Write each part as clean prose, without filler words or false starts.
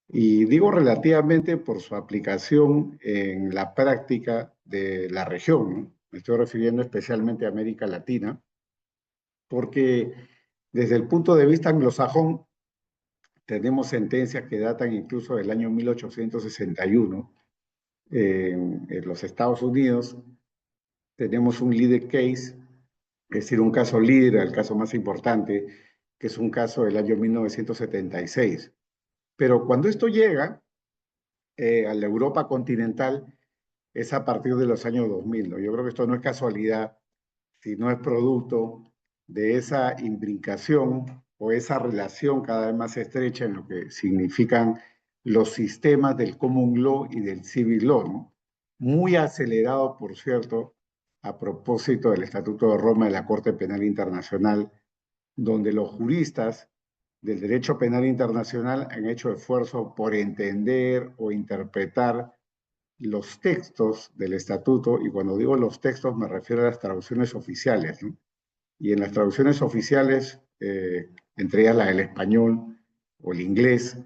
Y digo relativamente por su aplicación en la práctica de la región, ¿no? Me estoy refiriendo especialmente a América Latina, porque desde el punto de vista anglosajón tenemos sentencias que datan incluso del año 1861. En los Estados Unidos tenemos un leader case, es decir, un caso líder, el caso más importante, que es un caso del año 1976. Pero cuando esto llega a la Europa continental, es a partir de los años 2000, ¿no? Yo creo que esto no es casualidad, sino es producto de esa imbricación o esa relación cada vez más estrecha en lo que significan los sistemas del common law y del civil law, ¿no? Muy acelerado, por cierto, a propósito del Estatuto de Roma de la Corte Penal Internacional, donde los juristas del derecho penal internacional han hecho esfuerzo por entender o interpretar los textos del estatuto, y cuando digo los textos me refiero a las traducciones oficiales, ¿no? Y en las traducciones oficiales, entre ellas la del español o el inglés,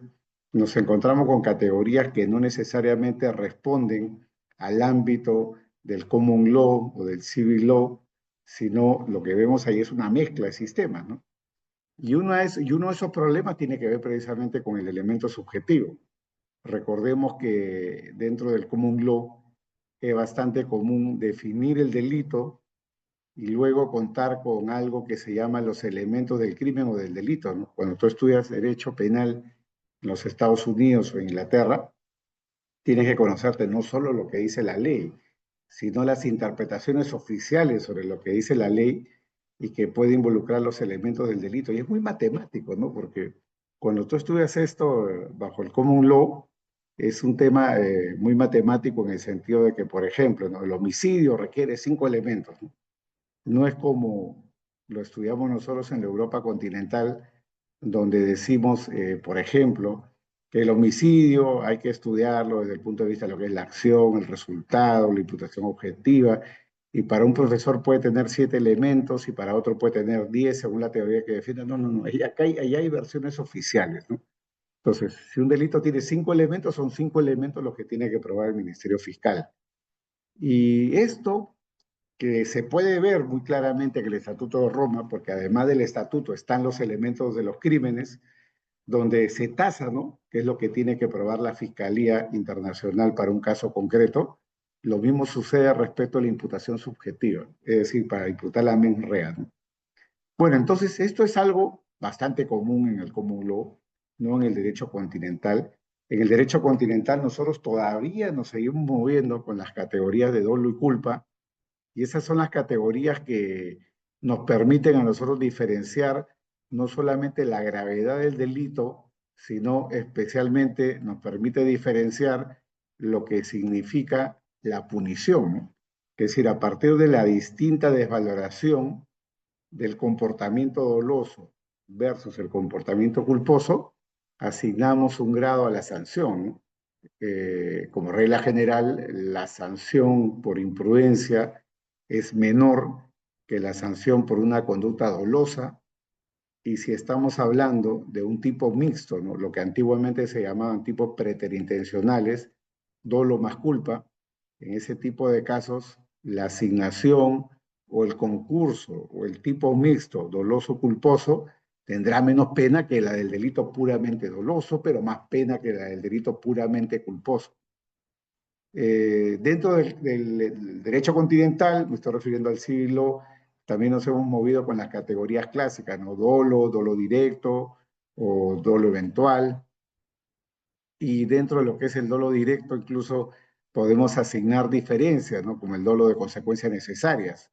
nos encontramos con categorías que no necesariamente responden al ámbito del common law o del civil law, sino lo que vemos ahí es una mezcla de sistemas, ¿no? Y uno de esos problemas tiene que ver precisamente con el elemento subjetivo. Recordemos que dentro del common law es bastante común definir el delito y luego contar con algo que se llama los elementos del crimen o del delito, ¿no? Cuando tú estudias derecho penal en los Estados Unidos o en Inglaterra, tienes que conocerte no solo lo que dice la ley, sino las interpretaciones oficiales sobre lo que dice la ley y que puede involucrar los elementos del delito. Y es muy matemático, ¿no? Porque cuando tú estudias esto bajo el common law, es un tema muy matemático en el sentido de que, por ejemplo, ¿no? El homicidio requiere 5 elementos, ¿no? No es como lo estudiamos nosotros en la Europa continental, donde decimos, por ejemplo, que el homicidio hay que estudiarlo desde el punto de vista de lo que es la acción, el resultado, la imputación objetiva, y para un profesor puede tener 7 elementos y para otro puede tener 10 según la teoría que defienda. No, no, no, ahí hay versiones oficiales, ¿no? Entonces, si un delito tiene 5 elementos, son 5 elementos los que tiene que probar el Ministerio Fiscal. Y esto que se puede ver muy claramente en el Estatuto de Roma, porque además del Estatuto están los elementos de los crímenes, donde se tasa, ¿no? ¿Qué es lo que tiene que probar la Fiscalía Internacional para un caso concreto? Lo mismo sucede respecto a la imputación subjetiva, es decir, para imputar la mens rea, ¿no? Bueno, entonces esto es algo bastante común en el common law, no en el derecho continental. En el derecho continental nosotros todavía nos seguimos moviendo con las categorías de dolo y culpa, y esas son las categorías que nos permiten a nosotros diferenciar no solamente la gravedad del delito, sino especialmente nos permite diferenciar lo que significa la punición, ¿no? Es decir, a partir de la distinta desvaloración del comportamiento doloso versus el comportamiento culposo, asignamos un grado a la sanción, ¿no? Como regla general, la sanción por imprudencia es menor que la sanción por una conducta dolosa, y si estamos hablando de un tipo mixto, ¿no? Lo que antiguamente se llamaban tipos preterintencionales, dolo más culpa, en ese tipo de casos, la asignación o el concurso o el tipo mixto doloso-culposo tendrá menos pena que la del delito puramente doloso, pero más pena que la del delito puramente culposo. Dentro del derecho continental, me estoy refiriendo al siglo, también nos hemos movido con las categorías clásicas, ¿no? Dolo, dolo directo o dolo eventual. Y dentro de lo que es el dolo directo, incluso podemos asignar diferencias, ¿no? Como el dolo de consecuencias necesarias.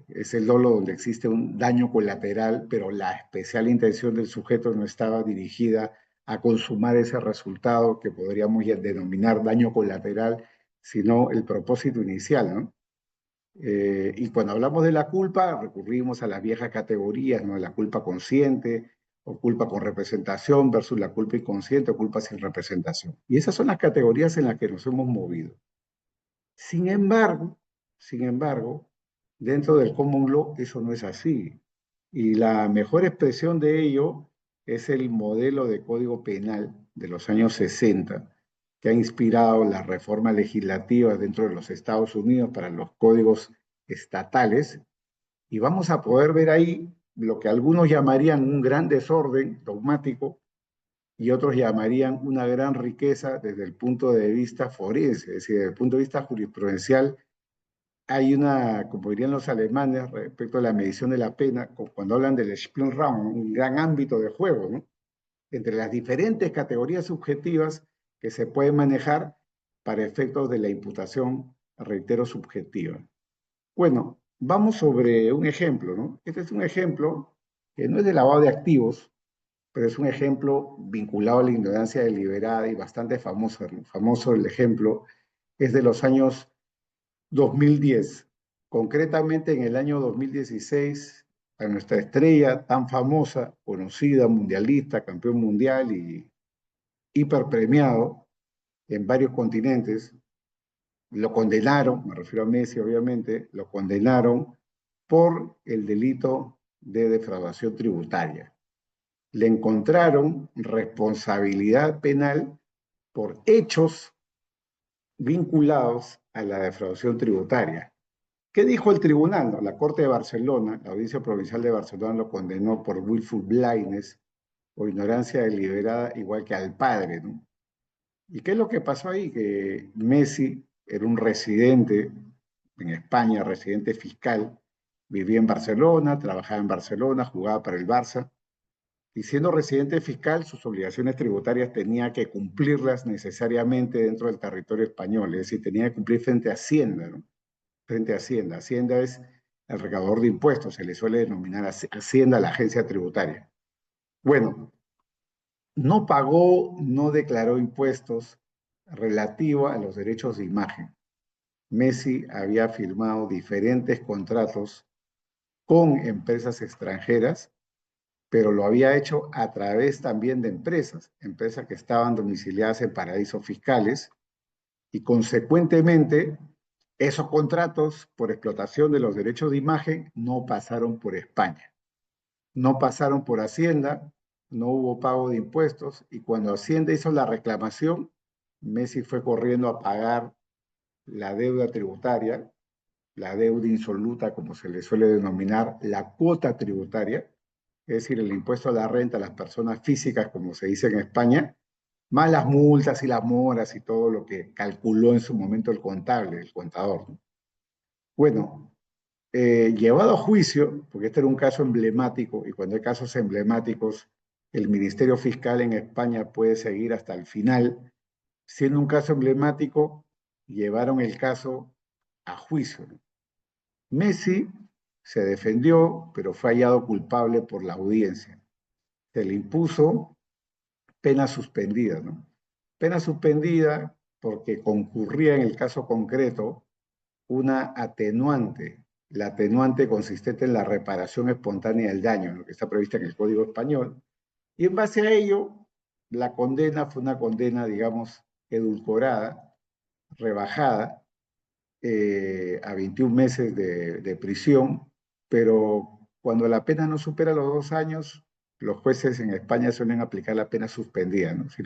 Es el dolo donde existe un daño colateral, pero la especial intención del sujeto no estaba dirigida a consumar ese resultado que podríamos ya denominar daño colateral, sino el propósito inicial, ¿no? Y cuando hablamos de la culpa, recurrimos a las viejas categorías, ¿no? La culpa consciente o culpa con representación versus la culpa inconsciente o culpa sin representación. Y esas son las categorías en las que nos hemos movido. Sin embargo, sin embargo, dentro del common law eso no es así. Y la mejor expresión de ello es el modelo de código penal de los años 60, que ha inspirado las reformas legislativas dentro de los Estados Unidos para los códigos estatales, y vamos a poder ver ahí lo que algunos llamarían un gran desorden dogmático y otros llamarían una gran riqueza desde el punto de vista forense, es decir, desde el punto de vista jurisprudencial. Hay una, como dirían los alemanes, respecto a la medición de la pena, cuando hablan del Spielraum, un gran ámbito de juego, ¿no? Entre las diferentes categorías subjetivas que se pueden manejar para efectos de la imputación, reitero, subjetiva. Bueno, vamos sobre un ejemplo, ¿no? Este es un ejemplo que no es de lavado de activos, pero es un ejemplo vinculado a la ignorancia deliberada y bastante famoso, ¿no? Famoso el ejemplo, es de los años 2010. Concretamente en el año 2016, a nuestra estrella tan famosa, conocida, mundialista, campeón mundial y hiperpremiado en varios continentes, lo condenaron, me refiero a Messi obviamente, lo condenaron por el delito de defraudación tributaria. Le encontraron responsabilidad penal por hechos vinculados a la defraudación tributaria. ¿Qué dijo el tribunal? No, la Corte de Barcelona, la Audiencia Provincial de Barcelona lo condenó por willful blindness o ignorancia deliberada, igual que al padre, ¿no? ¿Y qué es lo que pasó ahí? Que Messi era un residente en España, residente fiscal, vivía en Barcelona, trabajaba en Barcelona, jugaba para el Barça, y siendo residente fiscal, sus obligaciones tributarias tenía que cumplirlas necesariamente dentro del territorio español, es decir, tenía que cumplir frente a Hacienda, ¿no? Frente a Hacienda. Hacienda es el recaudador de impuestos, se le suele denominar Hacienda a la agencia tributaria. Bueno, no pagó, no declaró impuestos relativo a los derechos de imagen. Messi había firmado diferentes contratos con empresas extranjeras, pero lo había hecho a través también de empresas que estaban domiciliadas en paraísos fiscales, y consecuentemente esos contratos por explotación de los derechos de imagen no pasaron por España, no pasaron por Hacienda, no hubo pago de impuestos, y cuando Hacienda hizo la reclamación, Messi fue corriendo a pagar la deuda tributaria, la deuda insoluta, como se le suele denominar, la cuota tributaria, es decir, el impuesto a la renta a las personas físicas, como se dice en España, más las multas y las moras y todo lo que calculó en su momento el contable, el contador, ¿no? Bueno, llevado a juicio, porque este era un caso emblemático, y cuando hay casos emblemáticos, el Ministerio Fiscal en España puede seguir hasta el final. Siendo un caso emblemático, llevaron el caso a juicio, ¿no? Messi se defendió, pero fue hallado culpable por la audiencia. Se le impuso pena suspendida, ¿no? Pena suspendida porque concurría en el caso concreto una atenuante, la atenuante consistente en la reparación espontánea del daño, lo que está previsto en el Código Español, y en base a ello, la condena fue una condena, digamos, edulcorada, rebajada, a 21 meses de prisión, pero cuando la pena no supera los 2 años, los jueces en España suelen aplicar la pena suspendida, ¿no? Si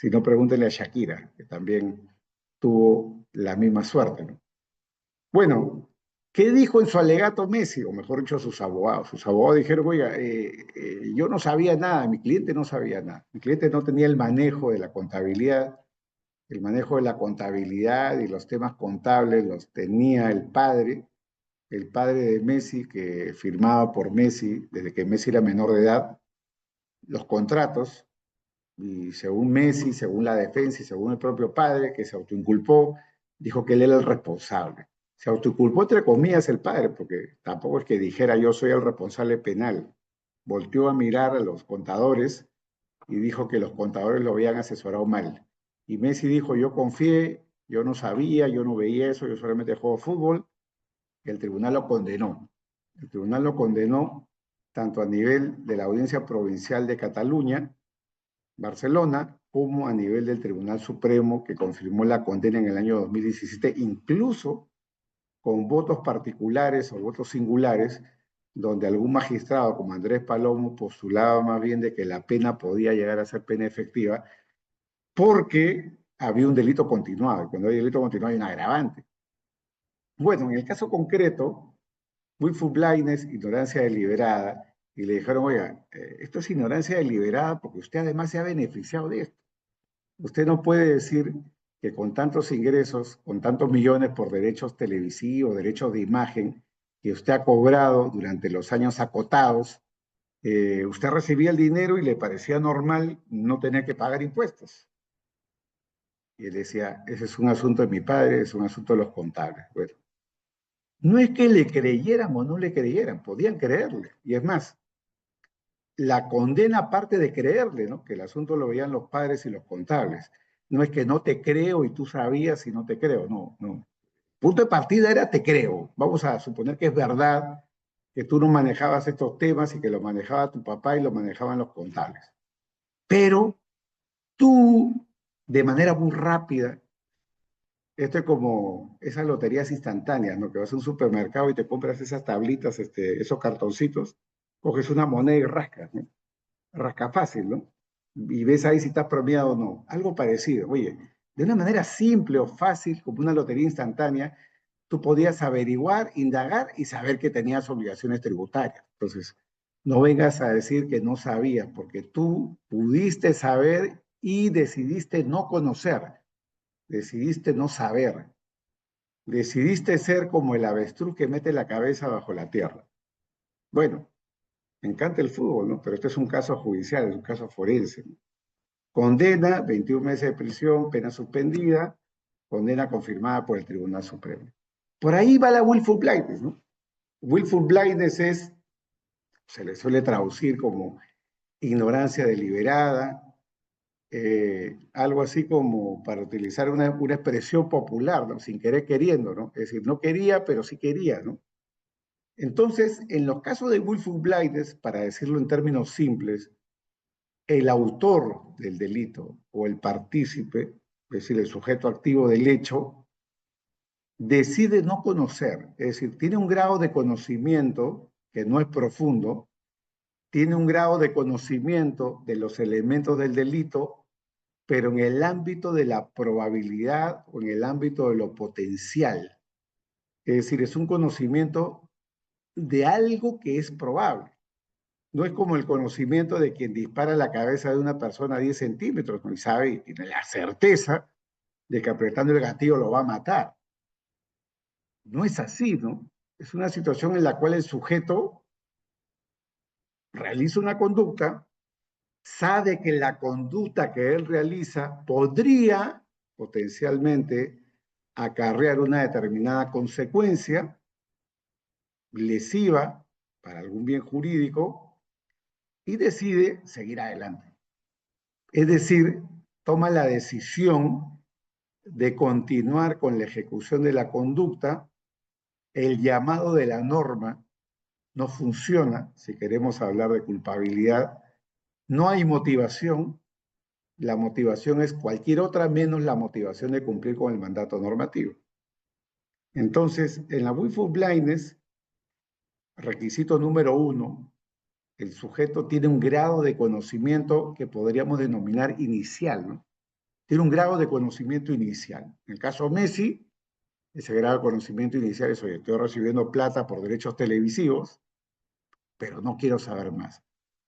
no, pregúntenle a Shakira, que también tuvo la misma suerte, ¿no? Bueno, ¿qué dijo en su alegato Messi? O mejor dicho, sus abogados. Sus abogados dijeron, oiga, yo no sabía nada, mi cliente no sabía nada. Mi cliente no tenía el manejo de la contabilidad y los temas contables los tenía el padre de Messi, que firmaba por Messi desde que Messi era menor de edad, los contratos, y según Messi, según la defensa y según el propio padre, que se autoinculpó, dijo que él era el responsable. Se autoinculpó entre comillas el padre, porque tampoco es que dijera yo soy el responsable penal. Volteó a mirar a los contadores y dijo que los contadores lo habían asesorado mal. Y Messi dijo, yo confié, yo no sabía, yo no veía eso, yo solamente juego fútbol. El tribunal lo condenó. El tribunal lo condenó tanto a nivel de la Audiencia Provincial de Cataluña, Barcelona, como a nivel del Tribunal Supremo, que confirmó la condena en el año 2017, incluso con votos particulares o votos singulares, donde algún magistrado como Andrés Palomo postulaba más bien de que la pena podía llegar a ser pena efectiva porque había un delito continuado, y cuando hay delito continuado hay un agravante. Bueno, en el caso concreto, willful blindness, ignorancia deliberada, y le dijeron, oiga, esto es ignorancia deliberada porque usted además se ha beneficiado de esto. Usted no puede decir que con tantos ingresos, con tantos millones por derechos televisivos, derechos de imagen, que usted ha cobrado durante los años acotados, usted recibía el dinero y le parecía normal no tener que pagar impuestos. Y él decía, ese es un asunto de mi padre, es un asunto de los contables. Bueno, no es que le creyeran o no le creyeran, podían creerle. Y es más, la condena parte de creerle, ¿no? Que el asunto lo veían los padres y los contables. No es que no te creo y tú sabías y no te creo, no, no. Punto de partida era te creo. Vamos a suponer que es verdad que tú no manejabas estos temas y que lo manejaba tu papá y lo manejaban los contables. Pero tú, de manera muy rápida, esto es como esas loterías instantáneas, ¿no? Que vas a un supermercado y te compras esas tablitas, esos cartoncitos, coges una moneda y rascas, ¿no? Rasca fácil, ¿no? Y ves ahí si estás premiado o no. Algo parecido. Oye, de una manera simple o fácil, como una lotería instantánea, tú podías averiguar, indagar y saber que tenías obligaciones tributarias. Entonces, no vengas a decir que no sabías, porque tú pudiste saber y decidiste no conocer, decidiste no saber, decidiste ser como el avestruz que mete la cabeza bajo la tierra. Bueno, me encanta el fútbol, ¿no? Pero este es un caso judicial, es un caso forense, ¿no? Condena, 21 meses de prisión, pena suspendida, condena confirmada por el Tribunal Supremo. Por ahí va la willful blindness, ¿no? Willful blindness se le suele traducir como ignorancia deliberada, algo así como para utilizar una expresión popular, ¿no? Sin querer queriendo, ¿no? Es decir, no quería, pero sí quería, ¿no? Entonces, en los casos de willful blindness, para decirlo en términos simples, el autor del delito o el partícipe, es decir, el sujeto activo del hecho, decide no conocer, es decir, tiene un grado de conocimiento que no es profundo, tiene un grado de conocimiento de los elementos del delito, pero en el ámbito de la probabilidad o en el ámbito de lo potencial. Es decir, es un conocimiento de algo que es probable. No es como el conocimiento de quien dispara la cabeza de una persona a 10 centímetros, ¿no? Y sabe y tiene la certeza de que apretando el gatillo lo va a matar. No es así, ¿no? Es una situación en la cual el sujeto realiza una conducta, sabe que la conducta que él realiza podría potencialmente acarrear una determinada consecuencia lesiva para algún bien jurídico y decide seguir adelante. Es decir, toma la decisión de continuar con la ejecución de la conducta, el llamado de la norma no funciona si queremos hablar de culpabilidad, no hay motivación, la motivación es cualquier otra menos la motivación de cumplir con el mandato normativo. Entonces, en la willful blindness, requisito número 1, el sujeto tiene un grado de conocimiento que podríamos denominar inicial, ¿no? Tiene un grado de conocimiento inicial. En el caso Messi, ese grado de conocimiento inicial es, oye, estoy recibiendo plata por derechos televisivos, pero no quiero saber más.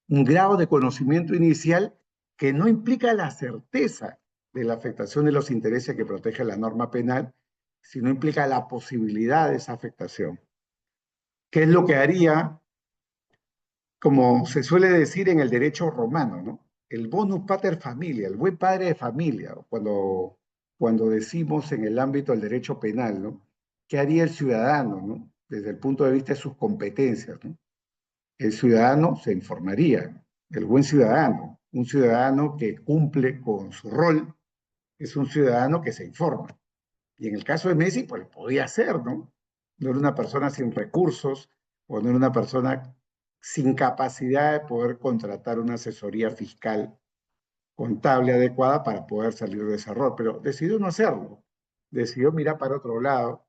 Un grado de conocimiento inicial que no implica la certeza de la afectación de los intereses que protege la norma penal, sino implica la posibilidad de esa afectación. ¿Qué es lo que haría, como se suele decir en el derecho romano, ¿no? El bonus pater familia, el buen padre de familia, cuando decimos en el ámbito del derecho penal, ¿no? ¿Qué haría el ciudadano, ¿no? Desde el punto de vista de sus competencias, ¿no? El ciudadano se informaría, el buen ciudadano, un ciudadano que cumple con su rol, es un ciudadano que se informa. Y en el caso de Messi, pues podía ser, ¿no? No era una persona sin recursos o no era una persona sin capacidad de poder contratar una asesoría fiscal contable adecuada para poder salir de ese error, pero decidió no hacerlo, decidió mirar para otro lado,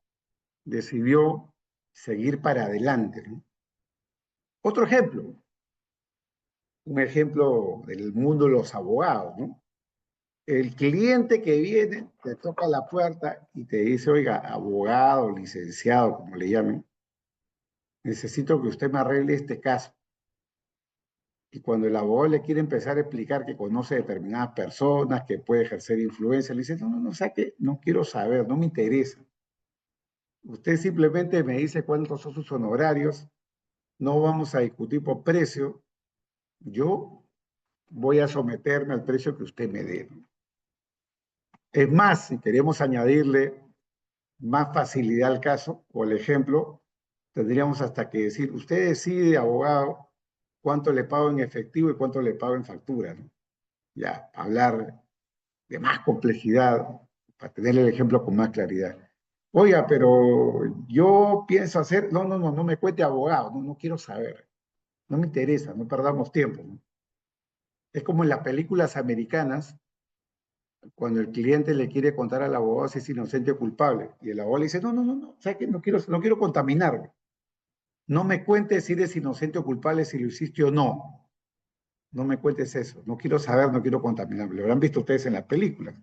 decidió seguir para adelante, ¿no? Otro ejemplo, un ejemplo del mundo de los abogados, ¿no? El cliente que viene, te toca la puerta y te dice, oiga, abogado, licenciado, como le llamen, necesito que usted me arregle este caso. Y cuando el abogado le quiere empezar a explicar que conoce determinadas personas, que puede ejercer influencia, le dice, no, no, no, saque, no quiero saber, no me interesa. Usted simplemente me dice cuántos son sus honorarios, no vamos a discutir por precio, yo voy a someterme al precio que usted me dé. Es más, si queremos añadirle más facilidad al caso o el ejemplo, tendríamos hasta que decir, usted decide, abogado, cuánto le pago en efectivo y cuánto le pago en factura, ¿no? Ya, hablar de más complejidad, para tener el ejemplo con más claridad. Oiga, pero yo pienso hacer, no, no, no, no me cuente abogado, no, no quiero saber, no me interesa, no perdamos tiempo, ¿no? Es como en las películas americanas, cuando el cliente le quiere contar al abogado si es inocente o culpable, y el abogado le dice, no, no, no, no, o sea que no quiero contaminarme, no me cuentes si eres inocente o culpable, si lo hiciste o no, no me cuentes eso, no quiero saber, no quiero contaminarme, lo habrán visto ustedes en las películas.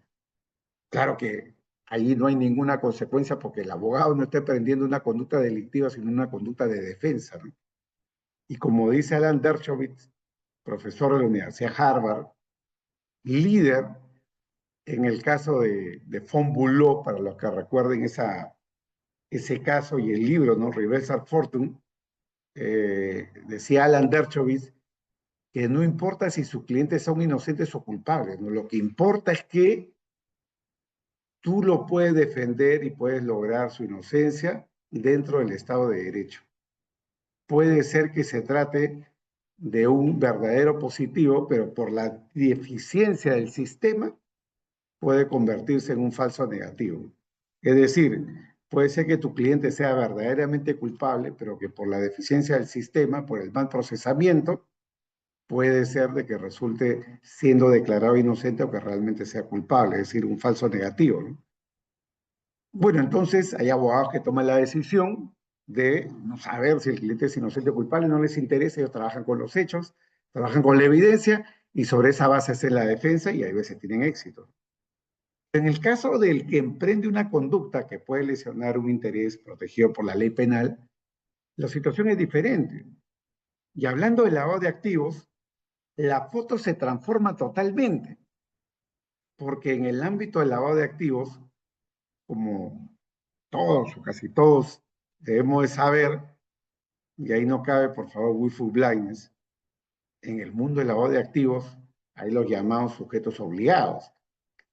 Claro que ahí no hay ninguna consecuencia porque el abogado no está emprendiendo una conducta delictiva, sino una conducta de defensa, ¿no? Y como dice Alan Dershowitz, profesor de la Universidad de Harvard, líder en el caso de Von Bülow, para los que recuerden ese caso y el libro, ¿no? Reversal Fortune, decía Alan Dershowitz que no importa si sus clientes son inocentes o culpables, ¿no? Lo que importa es que tú lo puedes defender y puedes lograr su inocencia dentro del Estado de Derecho. Puede ser que se trate de un verdadero positivo, pero por la deficiencia del sistema puede convertirse en un falso negativo. Es decir, puede ser que tu cliente sea verdaderamente culpable, pero que por la deficiencia del sistema, por el mal procesamiento, puede ser de que resulte siendo declarado inocente o que realmente sea culpable, es decir, un falso negativo, ¿no? Bueno, entonces hay abogados que toman la decisión de no saber si el cliente es inocente o culpable, no les interesa, ellos trabajan con los hechos, trabajan con la evidencia y sobre esa base hacen la defensa y a veces tienen éxito. En el caso del que emprende una conducta que puede lesionar un interés protegido por la ley penal, la situación es diferente. Y hablando de lavado de activos, la foto se transforma totalmente, porque en el ámbito del lavado de activos, como todos o casi todos debemos de saber, y ahí no cabe, por favor, willful blindness, en el mundo del lavado de activos hay los llamados sujetos obligados.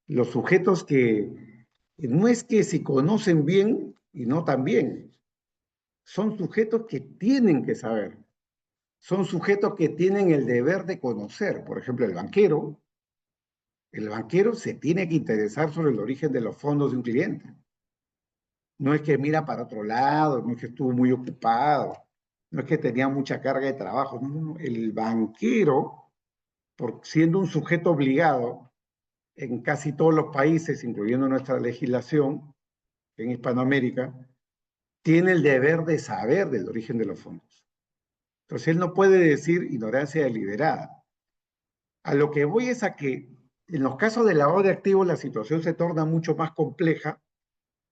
Los sujetos que no es que si conocen bien y no tan bien, son sujetos que tienen que saber, son sujetos que tienen el deber de conocer. Por ejemplo, el banquero se tiene que interesar sobre el origen de los fondos de un cliente. No es que mira para otro lado, no es que estuvo muy ocupado, no es que tenía mucha carga de trabajo. No, no, no. El banquero, por siendo un sujeto obligado en casi todos los países, incluyendo nuestra legislación en Hispanoamérica, tiene el deber de saber del origen de los fondos. Entonces él no puede decir ignorancia deliberada. A lo que voy es a que en los casos de lavado de activos la situación se torna mucho más compleja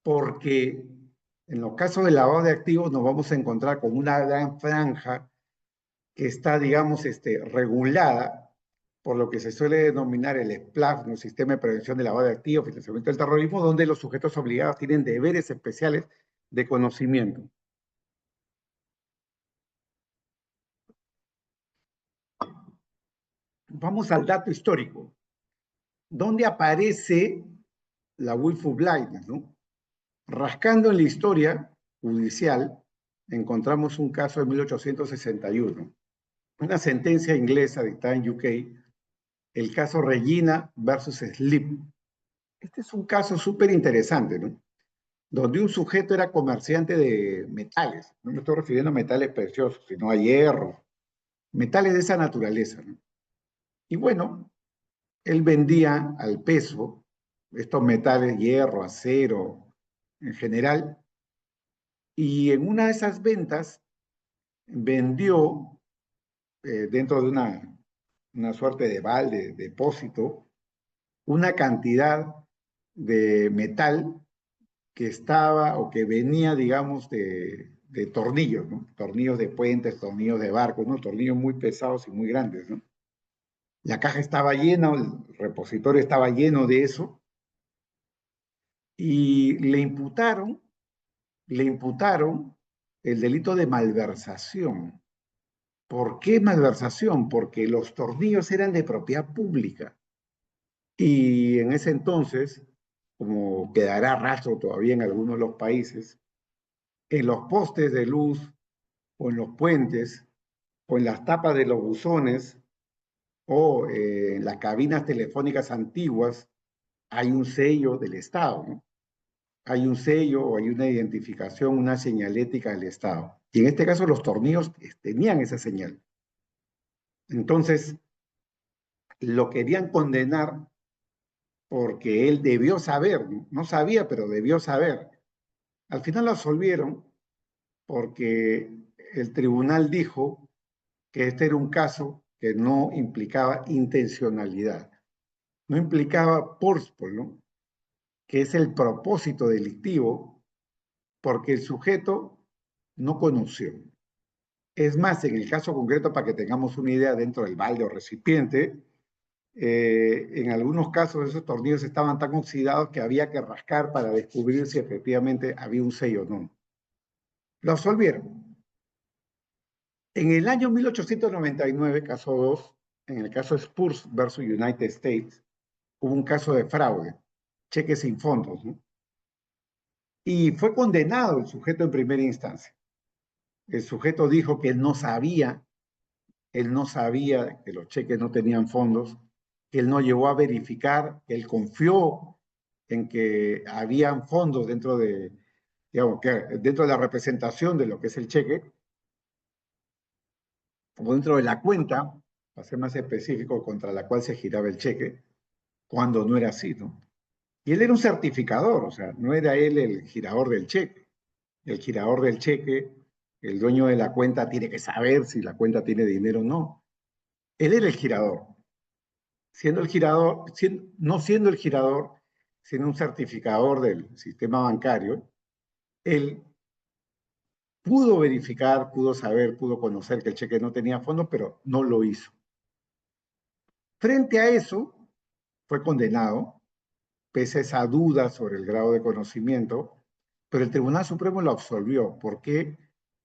porque en los casos de lavado de activos nos vamos a encontrar con una gran franja que está, digamos, regulada por lo que se suele denominar el SPLAF, el Sistema de Prevención de Lavado de Activos, Financiamiento del Terrorismo, donde los sujetos obligados tienen deberes especiales de conocimiento. Vamos al dato histórico. ¿Dónde aparece la willful blindness, ¿no? Rascando en la historia judicial, encontramos un caso de 1861, una sentencia inglesa dictada en UK, el caso Regina versus Sleep. Este es un caso súper interesante, ¿no? Donde un sujeto era comerciante de metales, no me estoy refiriendo a metales preciosos, sino a hierro, metales de esa naturaleza, ¿no? Y bueno, él vendía al peso estos metales, hierro, acero, en general, y en una de esas ventas vendió dentro de una suerte de balde, depósito, una cantidad de metal que estaba o que venía, digamos, de tornillos, ¿no? Tornillos de puentes, tornillos de barcos, ¿no? Tornillos muy pesados y muy grandes, ¿no? La caja estaba llena, el repositorio estaba lleno de eso, y le imputaron el delito de malversación. ¿Por qué malversación? Porque los tornillos eran de propiedad pública. Y en ese entonces, como quedará rastro todavía en algunos de los países, en los postes de luz o en los puentes o en las tapas de los buzones o en las cabinas telefónicas antiguas hay un sello del Estado, ¿no? Hay un sello o hay una identificación, una señalética del Estado. Y en este caso los tornillos tenían esa señal. Entonces, lo querían condenar porque él debió saber, no sabía, pero debió saber. Al final lo absolvieron porque el tribunal dijo que este era un caso que no implicaba intencionalidad, no implicaba purpose, ¿no? Que es el propósito delictivo, porque el sujeto no conoció. Es más, en el caso concreto, para que tengamos una idea dentro del balde o recipiente, en algunos casos esos tornillos estaban tan oxidados que había que rascar para descubrir si efectivamente había un sello o no. Lo absolvieron. En el año 1899, caso 2, en el caso Spurs versus United States, hubo un caso de fraude, cheques sin fondos, ¿no? Y fue condenado el sujeto en primera instancia. El sujeto dijo que él no sabía que los cheques no tenían fondos, que él no llegó a verificar, que él confió en que habían fondos dentro de, digamos, que dentro de la representación de lo que es el cheque, como dentro de la cuenta, para ser más específico, contra la cual se giraba el cheque, cuando no era así, ¿no? Y él era un certificador, o sea, no era él el girador del cheque. El girador del cheque, el dueño de la cuenta tiene que saber si la cuenta tiene dinero o no. Él era el girador. Siendo el girador, no siendo el girador, sino un certificador del sistema bancario, él pudo verificar, pudo saber, pudo conocer que el cheque no tenía fondos, pero no lo hizo. Frente a eso, fue condenado, pese a esa duda sobre el grado de conocimiento, pero el Tribunal Supremo lo absolvió. ¿Por qué?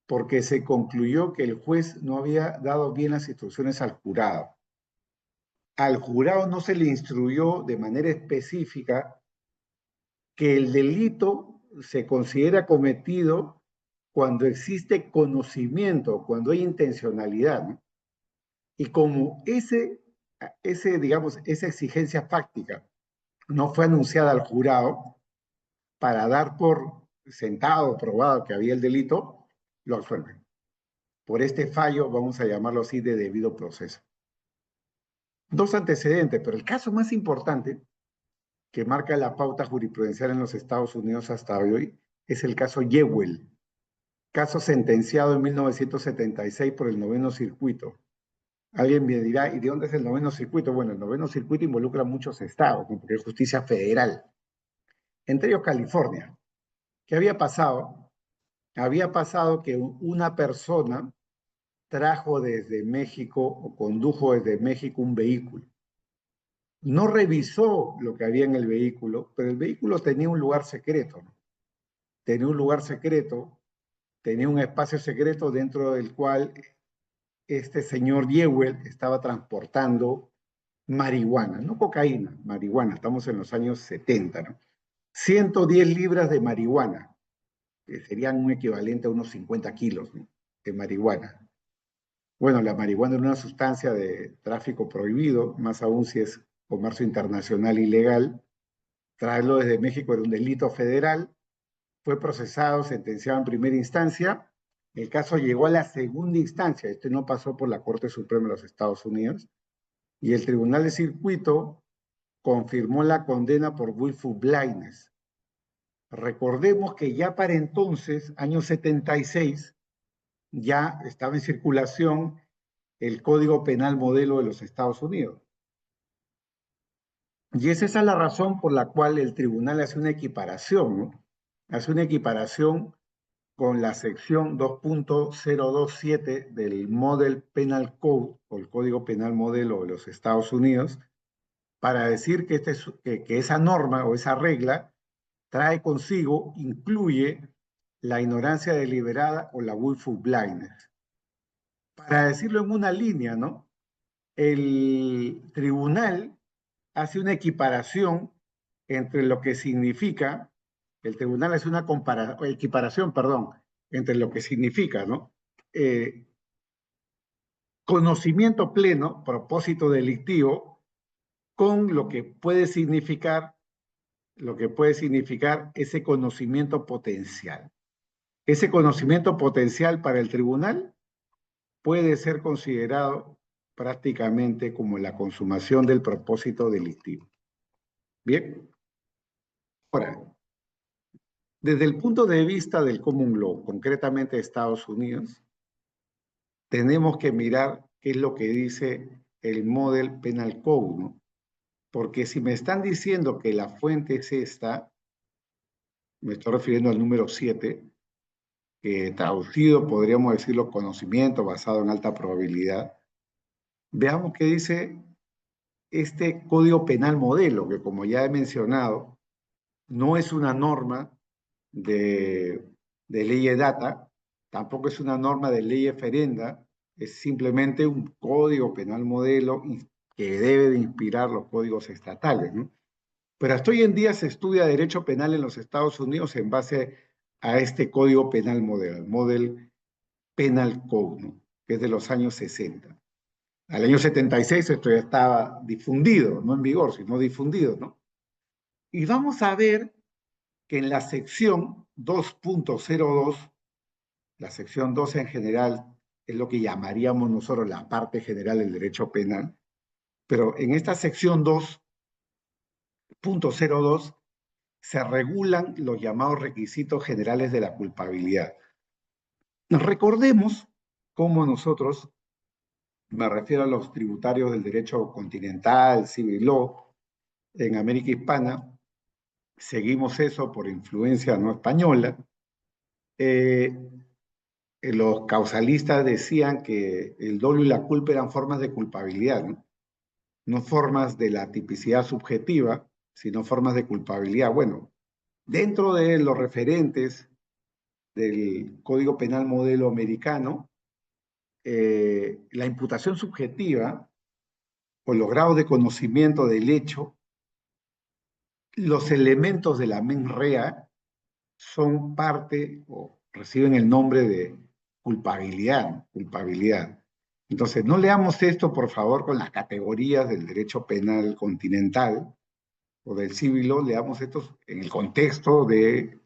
Porque se concluyó que el juez no había dado bien las instrucciones al jurado. Al jurado no se le instruyó de manera específica que el delito se considera cometido cuando existe conocimiento, cuando hay intencionalidad, ¿no? Y como digamos, esa exigencia fáctica no fue anunciada al jurado para dar por sentado, probado que había el delito, lo absuelven. Por este fallo, vamos a llamarlo así, de debido proceso. Dos antecedentes, pero el caso más importante que marca la pauta jurisprudencial en los Estados Unidos hasta hoy es el caso Jewell, caso sentenciado en 1976 por el noveno circuito. Alguien me dirá, ¿y de dónde es el noveno circuito? Bueno, el noveno circuito involucra a muchos estados, ¿no? Porque es justicia federal, entre ellos California. ¿Qué había pasado? Había pasado que una persona trajo desde México o condujo desde México un vehículo. No revisó lo que había en el vehículo, pero el vehículo tenía un lugar secreto, ¿no? Tenía un lugar secreto, tenía un espacio secreto dentro del cual este señor Yewell estaba transportando marihuana, no cocaína, marihuana, estamos en los años 70, ¿no? 110 libras de marihuana, que serían un equivalente a unos 50 kilos, ¿no?, de marihuana. Bueno, la marihuana es una sustancia de tráfico prohibido, más aún si es comercio internacional ilegal. Traerlo desde México era un delito federal. Fue procesado, sentenciado en primera instancia. El caso llegó a la segunda instancia. Este no pasó por la Corte Suprema de los Estados Unidos. Y el Tribunal de Circuito confirmó la condena por willful blindness. Recordemos que ya para entonces, año 76, ya estaba en circulación el Código Penal modelo de los Estados Unidos. Y es esa la razón por la cual el tribunal hace una equiparación, ¿no? Hace una equiparación con la sección 2.027 del Model Penal Code, o el Código Penal Modelo de los Estados Unidos, para decir que, que esa norma o esa regla trae consigo, incluye la ignorancia deliberada o la willful blindness. Para decirlo en una línea, ¿no? El tribunal hace una equiparación entre lo que significa, el tribunal hace una equiparación, perdón, entre lo que significa, ¿no? Eh, Conocimiento pleno, propósito delictivo, con lo que puede significar ese conocimiento potencial. Ese conocimiento potencial para el tribunal puede ser considerado prácticamente como la consumación del propósito delictivo. Bien, ahora, desde el punto de vista del common law, concretamente de Estados Unidos, tenemos que mirar qué es lo que dice el Model Penal Code, ¿no? Porque si me están diciendo que la fuente es esta, me estoy refiriendo al número 7, que traducido podríamos decirlo conocimiento basado en alta probabilidad. Veamos qué dice este Código Penal modelo, que como ya he mencionado, no es una norma de ley data, tampoco es una norma de ley ferenda, es simplemente un código penal modelo que debe de inspirar los códigos estatales, ¿no? Pero hasta hoy en día se estudia derecho penal en los Estados Unidos en base a este código penal modelo, el Model Penal Code, ¿no? Que es de los años 60. Al año 76 esto ya estaba difundido, no en vigor, sino difundido, ¿no? Y vamos a ver que en la sección 2.02, la sección 12 en general es lo que llamaríamos nosotros la parte general del derecho penal, pero en esta sección 2.02 se regulan los llamados requisitos generales de la culpabilidad. Recordemos cómo nosotros, me refiero a los tributarios del derecho continental, civil law, en América Hispana, seguimos eso por influencia no española. Los causalistas decían que el dolo y la culpa eran formas de culpabilidad, ¿no? No formas de la tipicidad subjetiva, sino formas de culpabilidad. Bueno, dentro de los referentes del Código Penal modelo americano, la imputación subjetiva o los grados de conocimiento del hecho, los elementos de la mens rea son parte o reciben el nombre de culpabilidad, culpabilidad. Entonces, no leamos esto, por favor, con las categorías del derecho penal continental o del civil law, leamos esto en el contexto del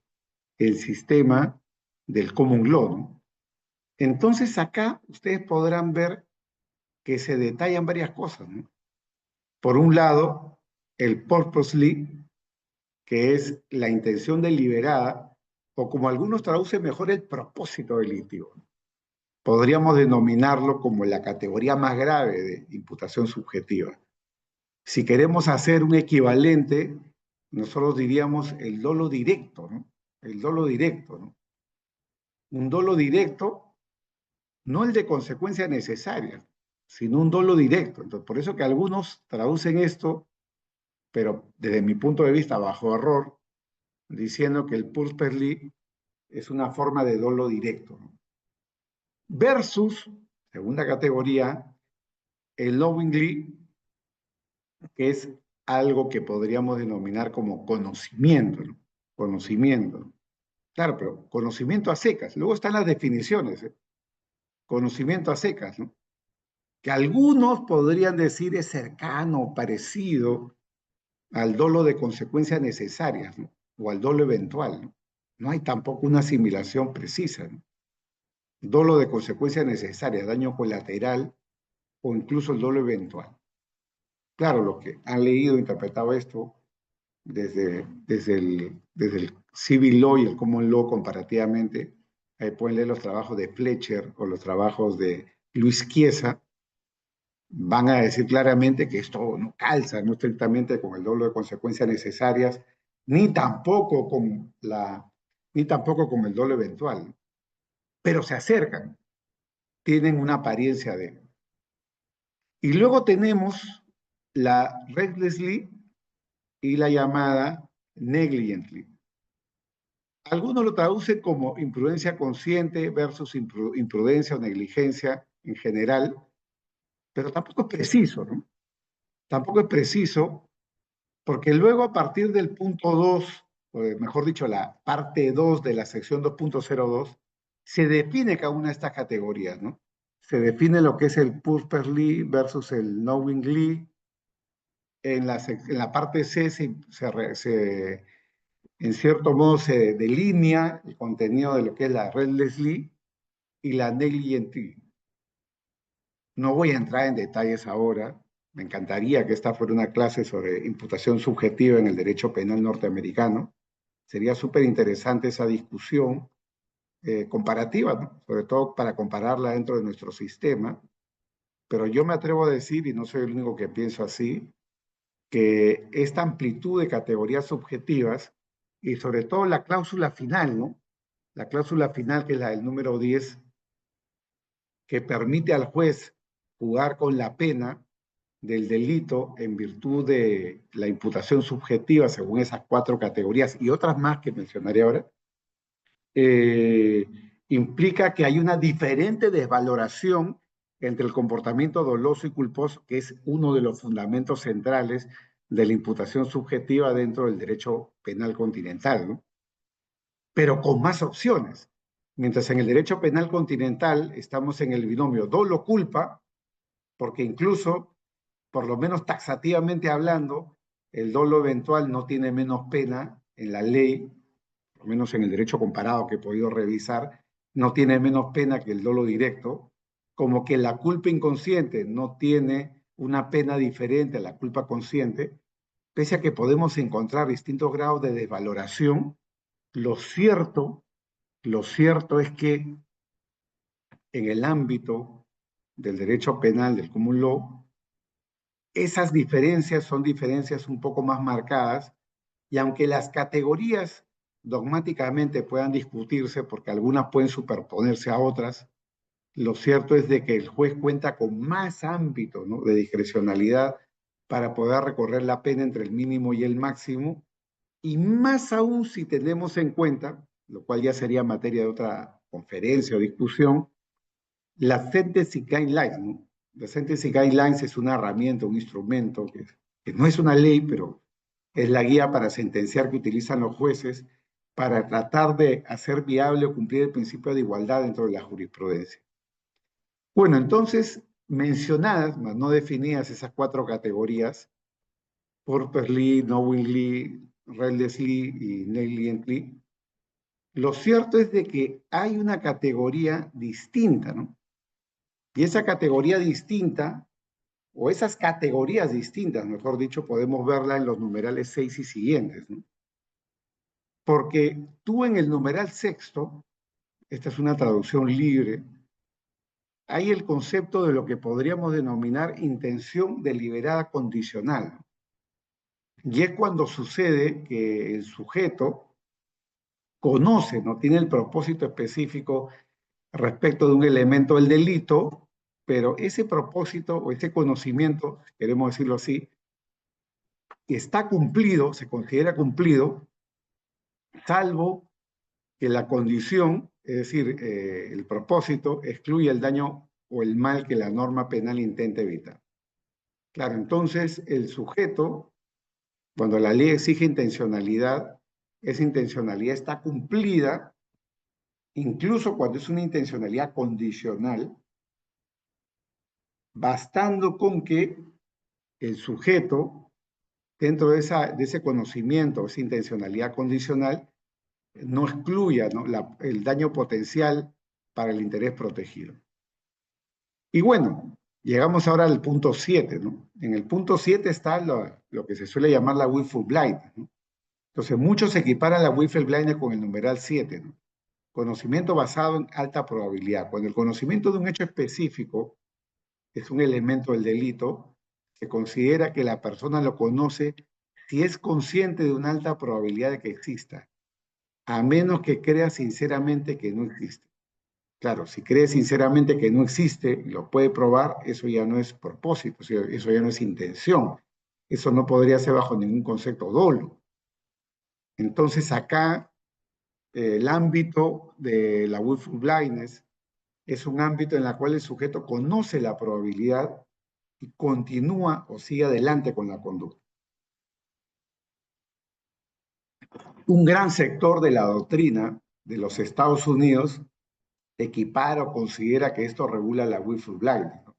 sistema del common law, ¿no? Entonces, acá ustedes podrán ver que se detallan varias cosas, ¿no? Por un lado, el purposely, que es la intención deliberada, o como algunos traducen mejor, el propósito delictivo. Podríamos denominarlo como la categoría más grave de imputación subjetiva. Si queremos hacer un equivalente, nosotros diríamos el dolo directo, ¿no? El dolo directo, ¿no? Un dolo directo, no el de consecuencia necesaria, sino un dolo directo. Entonces, por eso que algunos traducen esto, pero desde mi punto de vista bajo error, diciendo que el purposely es una forma de dolo directo, ¿no? Versus, segunda categoría, el knowingly, que es algo que podríamos denominar como conocimiento, ¿no? Conocimiento. Claro, pero conocimiento a secas. Luego están las definiciones, ¿eh? Conocimiento a secas, ¿no? Que algunos podrían decir es cercano, parecido al dolo de consecuencias necesarias, ¿no? O al dolo eventual, ¿no? No hay tampoco una asimilación precisa, ¿no? Dolo de consecuencias necesarias, daño colateral o incluso el dolo eventual. Claro, los que han leído, interpretado esto desde el civil law y el common law comparativamente, pueden leer los trabajos de Fletcher o los trabajos de Luis Chiesa, van a decir claramente que esto no calza, no estrictamente con el doble de consecuencias necesarias, ni tampoco con ni tampoco con el doble eventual, pero se acercan, tienen una apariencia de. Y luego tenemos la recklessly y la llamada negligently. Algunos lo traducen como imprudencia consciente versus imprudencia o negligencia en general, pero tampoco es preciso, ¿no? Tampoco es preciso porque luego a partir del punto 2, o mejor dicho, la parte 2 de la sección 2.02, se define cada una de estas categorías, ¿no? Se define lo que es el purposely versus el knowingly. En la parte C en cierto modo se delinea el contenido de lo que es la recklessly y la negligently. No voy a entrar en detalles ahora. Me encantaría que esta fuera una clase sobre imputación subjetiva en el derecho penal norteamericano. Sería súper interesante esa discusión comparativa, ¿no? Sobre todo para compararla dentro de nuestro sistema. Pero yo me atrevo a decir, y no soy el único que pienso así, que esta amplitud de categorías subjetivas y sobre todo la cláusula final, ¿no? La cláusula final, que es la del número 10, que permite al juez jugar con la pena del delito en virtud de la imputación subjetiva según esas 4 categorías y otras más que mencionaré ahora, eh, implica que hay una diferente desvaloración entre el comportamiento doloso y culposo, que es uno de los fundamentos centrales de la imputación subjetiva dentro del derecho penal continental, ¿no? Pero con más opciones. Mientras en el derecho penal continental estamos en el binomio dolo-culpa, porque incluso, por lo menos taxativamente hablando, el dolo eventual no tiene menos pena en la ley, por lo menos en el derecho comparado que he podido revisar, no tiene menos pena que el dolo directo, como que la culpa inconsciente no tiene una pena diferente a la culpa consciente, pese a que podemos encontrar distintos grados de desvaloración. Lo cierto, lo cierto es que en el ámbito del derecho penal, del common law, esas diferencias son diferencias un poco más marcadas y aunque las categorías dogmáticamente puedan discutirse porque algunas pueden superponerse a otras, lo cierto es de que el juez cuenta con más ámbito, ¿no?, de discrecionalidad para poder recorrer la pena entre el mínimo y el máximo, y más aún si tenemos en cuenta, lo cual ya sería materia de otra conferencia o discusión, las Sentencing Guidelines, ¿no? Las Sentencing Guidelines es una herramienta, un instrumento que no es una ley, pero es la guía para sentenciar que utilizan los jueces para tratar de hacer viable o cumplir el principio de igualdad dentro de la jurisprudencia. Bueno, entonces, mencionadas, mas no definidas esas 4 categorías, purposely, knowingly, recklessly y negligently, lo cierto es de que hay una categoría distinta, ¿no? Y esa categoría distinta, o esas categorías distintas, mejor dicho, podemos verla en los numerales 6 y siguientes, ¿no? Porque tú en el numeral sexto, esta es una traducción libre, hay el concepto de lo que podríamos denominar intención deliberada condicional. Y es cuando sucede que el sujeto conoce, no tiene el propósito específico respecto de un elemento del delito, pero ese propósito o ese conocimiento, queremos decirlo así, está cumplido, se considera cumplido, salvo que la condición, es decir, el propósito, excluye el daño o el mal que la norma penal intenta evitar. Claro, entonces el sujeto, cuando la ley exige intencionalidad, esa intencionalidad está cumplida, incluso cuando es una intencionalidad condicional, bastando con que el sujeto, dentro de ese conocimiento, esa intencionalidad condicional, no excluya, ¿no?, el daño potencial para el interés protegido. Y bueno, llegamos ahora al punto 7, ¿no? En el punto 7 está lo que se suele llamar la willful blindness, ¿no? Entonces, muchos equiparan la willful blindness con el numeral 7, ¿no? Conocimiento basado en alta probabilidad. Cuando el conocimiento de un hecho específico es un elemento del delito, se considera que la persona lo conoce si es consciente de una alta probabilidad de que exista, a menos que crea sinceramente que no existe. Claro, si cree sinceramente que no existe y lo puede probar, eso ya no es propósito, eso ya no es intención. Eso no podría ser bajo ningún concepto dolo. Entonces acá el ámbito de la willful blindness es un ámbito en el cual el sujeto conoce la probabilidad y continúa o sigue adelante con la conducta. Un gran sector de la doctrina de los Estados Unidos equipara o considera que esto regula la willful blindness, ¿no?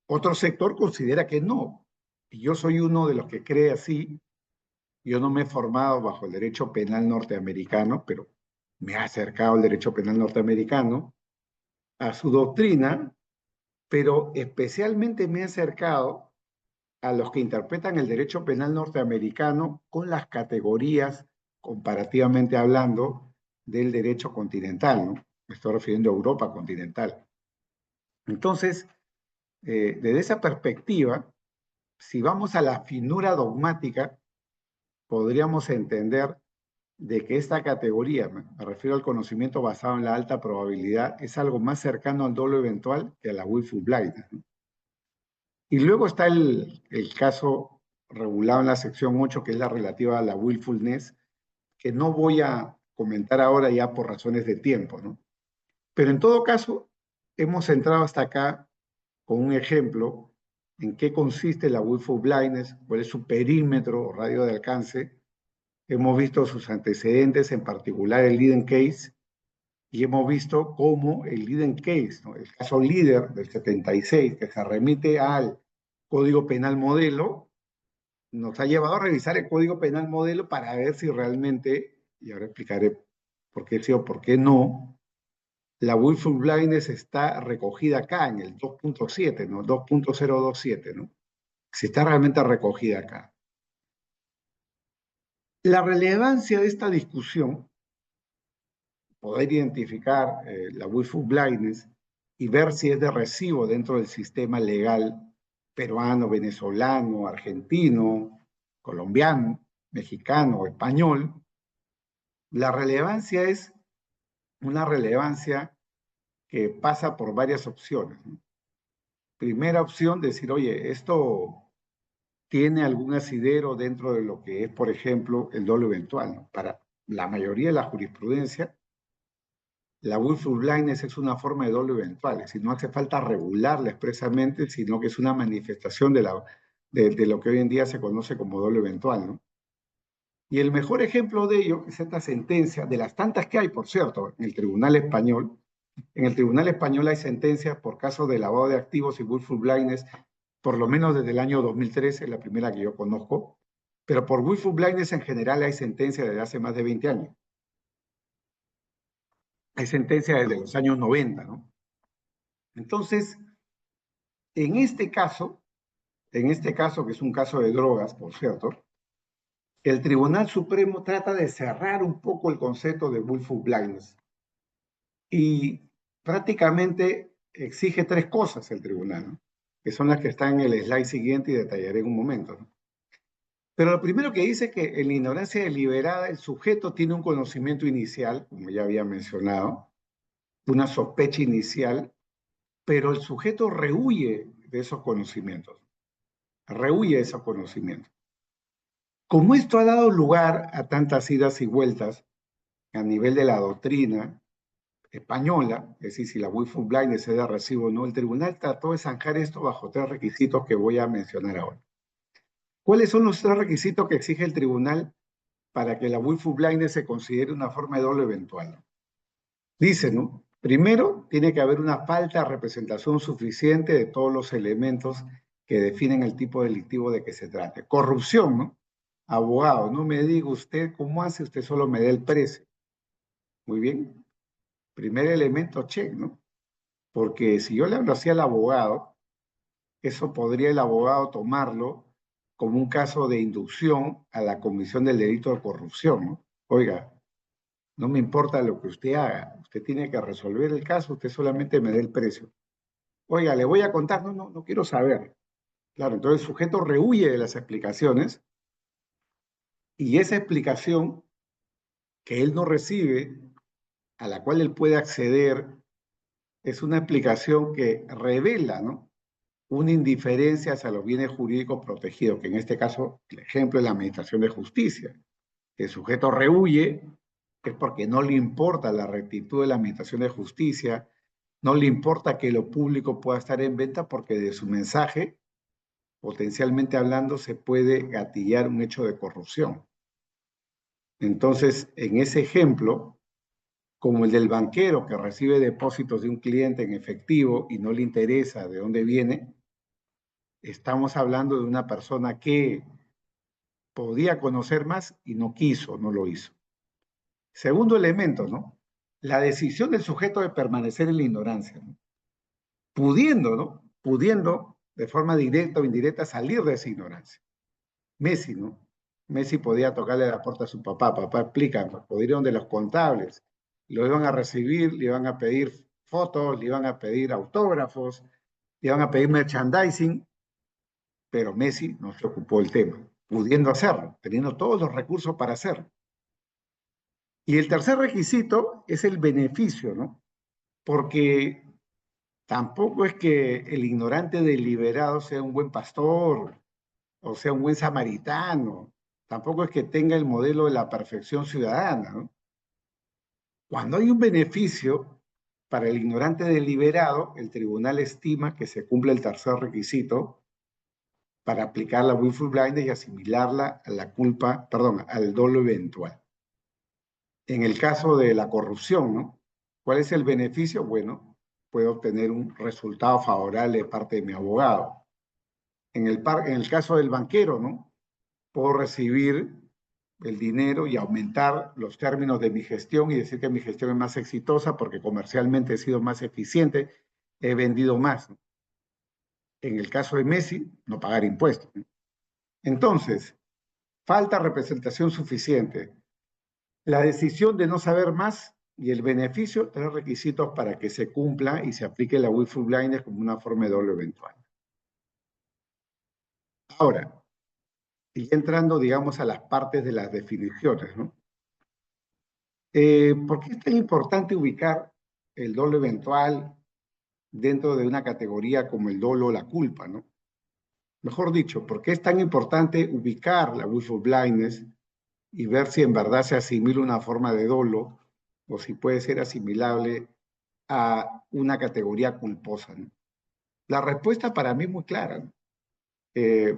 Otro sector considera que no. Y yo soy uno de los que cree así. Yo no me he formado bajo el derecho penal norteamericano, pero me ha acercado al derecho penal norteamericano, a su doctrina, pero especialmente me he acercado a los que interpretan el derecho penal norteamericano con las categorías, comparativamente hablando, del derecho continental, ¿no? Me estoy refiriendo a Europa continental. Entonces, desde esa perspectiva, si vamos a la finura dogmática, podríamos entender de que esta categoría, me refiero al conocimiento basado en la alta probabilidad, es algo más cercano al dolo eventual que a la willful blindness, ¿no? Y luego está el caso regulado en la sección 8, que es la relativa a la willfulness, que no voy a comentar ahora ya por razones de tiempo, ¿no? Pero en todo caso, hemos entrado hasta acá con un ejemplo en qué consiste la willful blindness, cuál es su perímetro o radio de alcance. Hemos visto sus antecedentes, en particular el leading case, y hemos visto cómo el leading case, ¿no? El caso líder del 76, que se remite al Código Penal Modelo, nos ha llevado a revisar el Código Penal Modelo para ver si realmente, y ahora explicaré por qué sí o por qué no, la willful blindness está recogida acá en el 2.7, ¿no? 2.027, ¿no? Si está realmente recogida acá. La relevancia de esta discusión, poder identificar la willful blindness y ver si es de recibo dentro del sistema legal peruano, venezolano, argentino, colombiano, mexicano o español, la relevancia es una relevancia que pasa por varias opciones, ¿no? Primera opción, decir, oye, esto tiene algún asidero dentro de lo que es, por ejemplo, el dolo eventual, ¿no? Para la mayoría de la jurisprudencia, la willful blindness es una forma de dolo eventual, es decir, no hace falta regularla expresamente, sino que es una manifestación de lo que hoy en día se conoce como dolo eventual, ¿no? Y el mejor ejemplo de ello es esta sentencia, de las tantas que hay, por cierto, en el Tribunal Español. En el Tribunal Español hay sentencias por casos de lavado de activos y willful blindness, por lo menos desde el año 2013, es la primera que yo conozco, pero por willful blindness en general hay sentencias desde hace más de 20 años. Hay sentencias desde los años 90, ¿no? Entonces, en este caso, que es un caso de drogas, por cierto, el Tribunal Supremo trata de cerrar un poco el concepto de willful blindness y prácticamente exige tres cosas el tribunal, ¿no? Que son las que están en el slide siguiente y detallaré en un momento, ¿no? Pero lo primero que dice es que en la ignorancia deliberada el sujeto tiene un conocimiento inicial, como ya había mencionado, una sospecha inicial, pero el sujeto rehúye de esos conocimientos, rehúye de esos conocimientos. Como esto ha dado lugar a tantas idas y vueltas a nivel de la doctrina española, es decir, si la willful blindness es de recibo o no, el tribunal trató de zanjar esto bajo tres requisitos que voy a mencionar ahora. ¿Cuáles son los tres requisitos que exige el tribunal para que la willful blindness se considere una forma de dolo eventual? Dice, ¿no? Primero, tiene que haber una falta de representación suficiente de todos los elementos que definen el tipo delictivo de que se trate. Corrupción, ¿no? Abogado, no me diga usted cómo hace, usted solo me da el precio. Muy bien. Primer elemento, check, ¿no? Porque si yo le hablo así al abogado, eso podría el abogado tomarlo como un caso de inducción a la comisión del delito de corrupción, ¿no? Oiga, no me importa lo que usted haga, usted tiene que resolver el caso, usted solamente me dé el precio. Oiga, le voy a contar, no quiero saber. Claro, entonces el sujeto rehúye de las explicaciones y esa explicación que él no recibe, a la cual él puede acceder, es una explicación que revela, ¿no?, una indiferencia hacia los bienes jurídicos protegidos, que en este caso, el ejemplo es la Administración de Justicia. El sujeto rehúye es porque no le importa la rectitud de la Administración de Justicia, no le importa que lo público pueda estar en venta porque de su mensaje, potencialmente hablando, se puede gatillar un hecho de corrupción. Entonces, en ese ejemplo, como el del banquero que recibe depósitos de un cliente en efectivo y no le interesa de dónde viene, estamos hablando de una persona que podía conocer más y no quiso, no lo hizo. Segundo elemento, ¿no? La decisión del sujeto de permanecer en la ignorancia, ¿no? Pudiendo, ¿no? Pudiendo de forma directa o indirecta salir de esa ignorancia. Messi, ¿no? Messi podía tocarle la puerta a su papá, papá, explícame, podría ir donde los contables, lo iban a recibir, le iban a pedir fotos, le iban a pedir autógrafos, le iban a pedir merchandising, pero Messi no se ocupó del tema, pudiendo hacerlo, teniendo todos los recursos para hacerlo. Y el tercer requisito es el beneficio, ¿no? Porque tampoco es que el ignorante deliberado sea un buen pastor o sea un buen samaritano, tampoco es que tenga el modelo de la perfección ciudadana, ¿no? Cuando hay un beneficio para el ignorante deliberado, el tribunal estima que se cumple el tercer requisito para aplicar la willful blindness y asimilarla a la culpa, perdón, al dolo eventual. En el caso de la corrupción, ¿no? ¿Cuál es el beneficio? Bueno, puedo obtener un resultado favorable de parte de mi abogado. En el caso del banquero, ¿no? Puedo recibir el dinero y aumentar los términos de mi gestión y decir que mi gestión es más exitosa porque comercialmente he sido más eficiente, he vendido más, ¿no? En el caso de Messi, no pagar impuestos, ¿no? Entonces, falta representación suficiente. La decisión de no saber más y el beneficio, tres requisitos para que se cumpla y se aplique la willful blindness como una forma de doble eventual. Ahora, y entrando, digamos, a las partes de las definiciones, ¿no? ¿Por qué es tan importante ubicar el dolo eventual dentro de una categoría como el dolo o la culpa, ¿no? Mejor dicho, ¿por qué es tan importante ubicar la willful blindness y ver si en verdad se asimila una forma de dolo o si puede ser asimilable a una categoría culposa, ¿no? La respuesta para mí es muy clara, ¿no?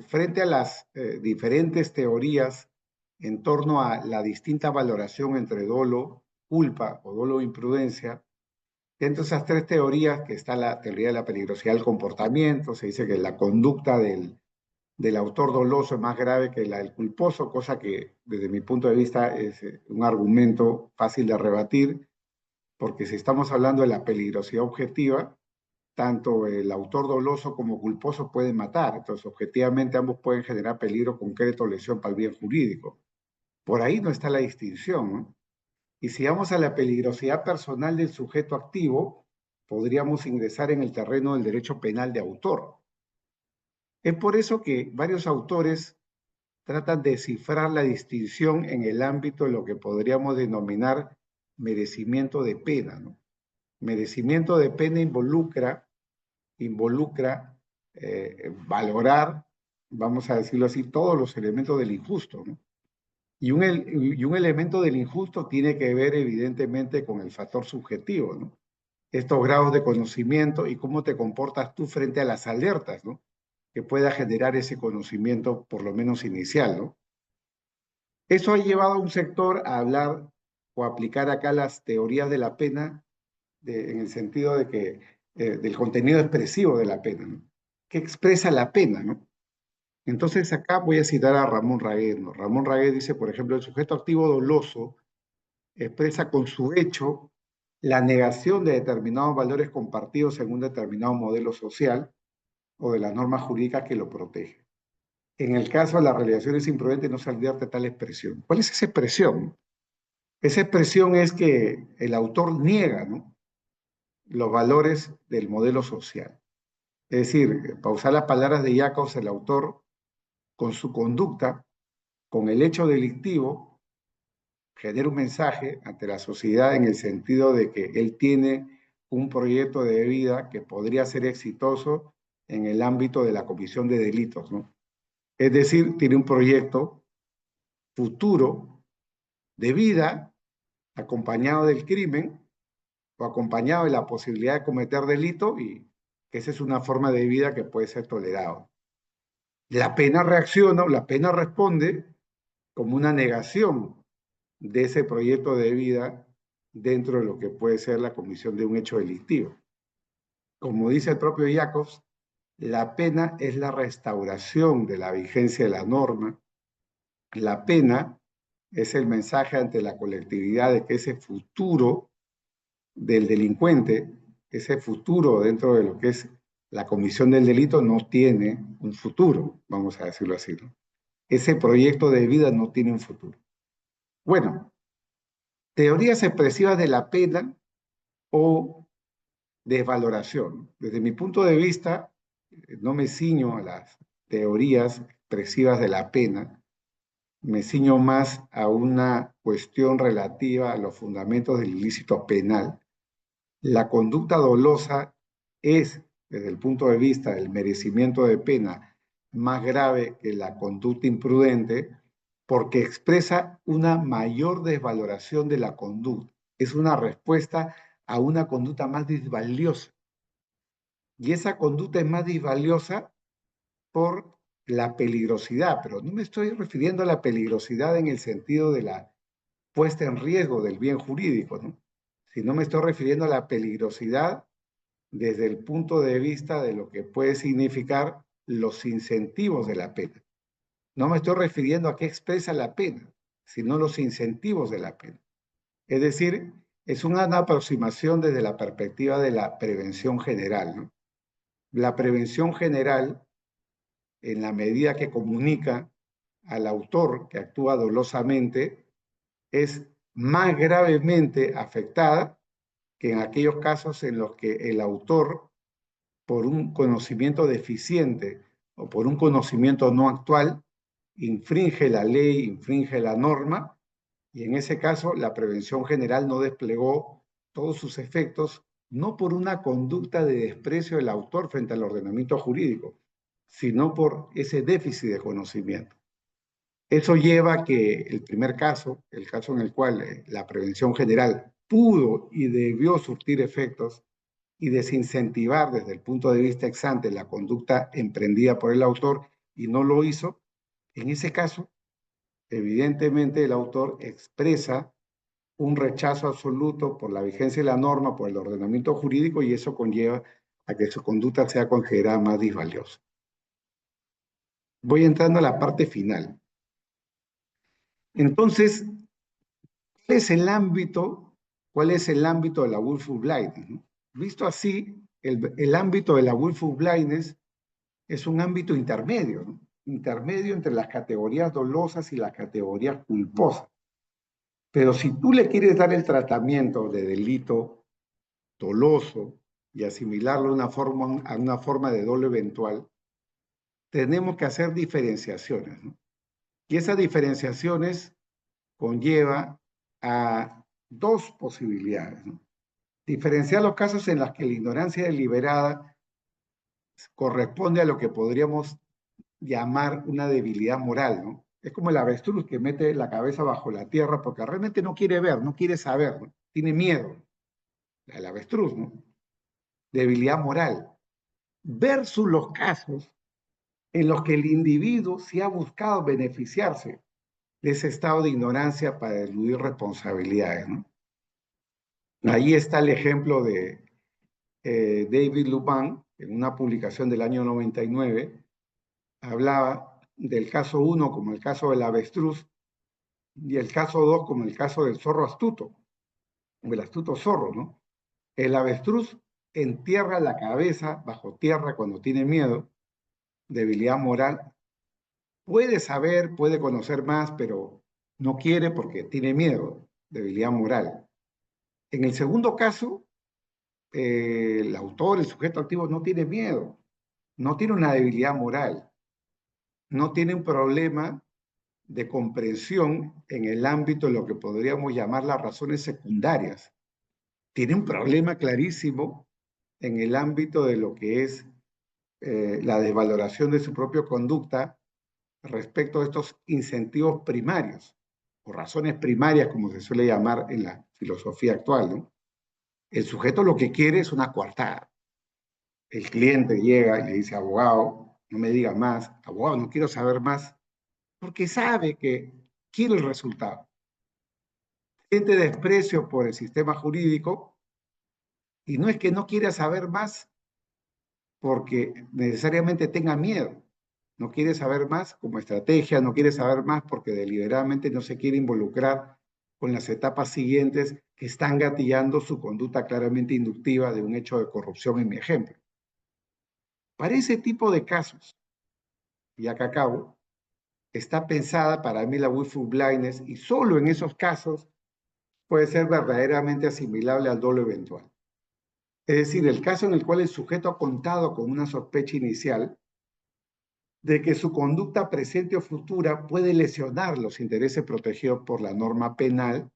Frente a las diferentes teorías en torno a la distinta valoración entre dolo, culpa o dolo o imprudencia, dentro de esas tres teorías, que está la teoría de la peligrosidad del comportamiento, se dice que la conducta del autor doloso es más grave que la del culposo, cosa que desde mi punto de vista es un argumento fácil de rebatir, porque si estamos hablando de la peligrosidad objetiva, tanto el autor doloso como culposo pueden matar, entonces objetivamente ambos pueden generar peligro concreto o lesión para el bien jurídico. Por ahí no está la distinción, ¿no? Y si vamos a la peligrosidad personal del sujeto activo, podríamos ingresar en el terreno del derecho penal de autor. Es por eso que varios autores tratan de cifrar la distinción en el ámbito de lo que podríamos denominar merecimiento de pena, ¿no? Merecimiento de pena involucra valorar, vamos a decirlo así, todos los elementos del injusto, ¿no? Y un elemento del injusto tiene que ver evidentemente con el factor subjetivo, ¿no? Estos grados de conocimiento y cómo te comportas tú frente a las alertas, ¿no?, que pueda generar ese conocimiento, por lo menos inicial, ¿no? Eso ha llevado a un sector a hablar o aplicar acá las teorías de la pena en el sentido de que del contenido expresivo de la pena, ¿no? ¿Qué expresa la pena, no? Entonces acá voy a citar a Ramón Raguet, ¿no? Ramón Raguet dice, por ejemplo, el sujeto activo doloso expresa con su hecho la negación de determinados valores compartidos en un determinado modelo social o de las normas jurídicas que lo protegen. En el caso de las relaciones imprudentes no se advierte tal expresión. ¿Cuál es esa expresión? Esa expresión es que el autor niega, ¿no?, los valores del modelo social. Es decir, para usar las palabras de Jacobs, el autor, con su conducta, con el hecho delictivo, genera un mensaje ante la sociedad en el sentido de que él tiene un proyecto de vida que podría ser exitoso en el ámbito de la comisión de delitos, ¿no? Es decir, tiene un proyecto futuro de vida acompañado del crimen o acompañado de la posibilidad de cometer delito y que esa es una forma de vida que puede ser tolerado. La pena reacciona o la pena responde como una negación de ese proyecto de vida dentro de lo que puede ser la comisión de un hecho delictivo. Como dice el propio Jacobs, la pena es la restauración de la vigencia de la norma. La pena es el mensaje ante la colectividad de que ese futuro del delincuente, ese futuro dentro de lo que es la comisión del delito no tiene un futuro, vamos a decirlo así, ¿no? Ese proyecto de vida no tiene un futuro. Bueno, teorías expresivas de la pena o desvaloración. Desde mi punto de vista, no me ciño a las teorías expresivas de la pena, me ciño más a una cuestión relativa a los fundamentos del ilícito penal. La conducta dolosa es, desde el punto de vista del merecimiento de pena, más grave que la conducta imprudente porque expresa una mayor desvaloración de la conducta. Es una respuesta a una conducta más disvaliosa. Y esa conducta es más disvaliosa por la peligrosidad, pero no me estoy refiriendo a la peligrosidad en el sentido de la puesta en riesgo del bien jurídico, ¿no? Sino me estoy refiriendo a la peligrosidad desde el punto de vista de lo que puede significar los incentivos de la pena. No me estoy refiriendo a qué expresa la pena, sino los incentivos de la pena. Es decir, es una aproximación desde la perspectiva de la prevención general, ¿no? La prevención general, en la medida que comunica al autor que actúa dolosamente, es más gravemente afectada que en aquellos casos en los que el autor, por un conocimiento deficiente o por un conocimiento no actual, infringe la ley, infringe la norma, y en ese caso la prevención general no desplegó todos sus efectos, no por una conducta de desprecio del autor frente al ordenamiento jurídico, sino por ese déficit de conocimiento. Eso lleva a que el primer caso, el caso en el cual la prevención general pudo y debió surtir efectos y desincentivar desde el punto de vista ex ante la conducta emprendida por el autor y no lo hizo, en ese caso, evidentemente el autor expresa un rechazo absoluto por la vigencia de la norma, por el ordenamiento jurídico, y eso conlleva a que su conducta sea considerada más disvaliosa. Voy entrando a la parte final. Entonces, ¿cuál es el ámbito, cuál es el ámbito de la willful blindness, ¿no? Visto así, el ámbito de la willful blindness es un ámbito intermedio, ¿no? Intermedio entre las categorías dolosas y las categorías culposas. Pero si tú le quieres dar el tratamiento de delito doloso y asimilarlo a una forma de dolo eventual, tenemos que hacer diferenciaciones, ¿no? Y esas diferenciaciones conlleva a dos posibilidades, ¿no? Diferenciar los casos en los que la ignorancia deliberada corresponde a lo que podríamos llamar una debilidad moral, ¿no? Es como el avestruz que mete la cabeza bajo la tierra porque realmente no quiere ver, no quiere saber, ¿no? Tiene miedo. El avestruz, ¿no? Debilidad moral. Versus los casos en los que el individuo sí ha buscado beneficiarse de ese estado de ignorancia para eludir responsabilidades, ¿no? Ahí está el ejemplo de David Lupan, en una publicación del año 99, hablaba del caso 1 como el caso del avestruz y el caso 2 como el caso del zorro astuto, el astuto zorro, ¿no? El avestruz entierra la cabeza bajo tierra cuando tiene miedo, debilidad moral. Puede saber, puede conocer más, pero no quiere porque tiene miedo, debilidad moral. En el segundo caso, el autor, el sujeto activo, no tiene miedo, no tiene una debilidad moral, no tiene un problema de comprensión en el ámbito de lo que podríamos llamar las razones secundarias. Tiene un problema clarísimo en el ámbito de lo que es la desvaloración de su propia conducta respecto a estos incentivos primarios, o razones primarias, como se suele llamar en la filosofía actual, ¿no? El sujeto lo que quiere es una coartada. El cliente llega y le dice, abogado, no me diga más, abogado, no quiero saber más, porque sabe que quiere el resultado. Siente desprecio por el sistema jurídico y no es que no quiera saber más porque necesariamente tenga miedo. No quiere saber más como estrategia, no quiere saber más porque deliberadamente no se quiere involucrar con las etapas siguientes que están gatillando su conducta claramente inductiva de un hecho de corrupción en mi ejemplo. Para ese tipo de casos, y acá acabo, está pensada para mí la willful blindness y solo en esos casos puede ser verdaderamente asimilable al dolo eventual. Es decir, el caso en el cual el sujeto ha contado con una sospecha inicial de que su conducta presente o futura puede lesionar los intereses protegidos por la norma penal,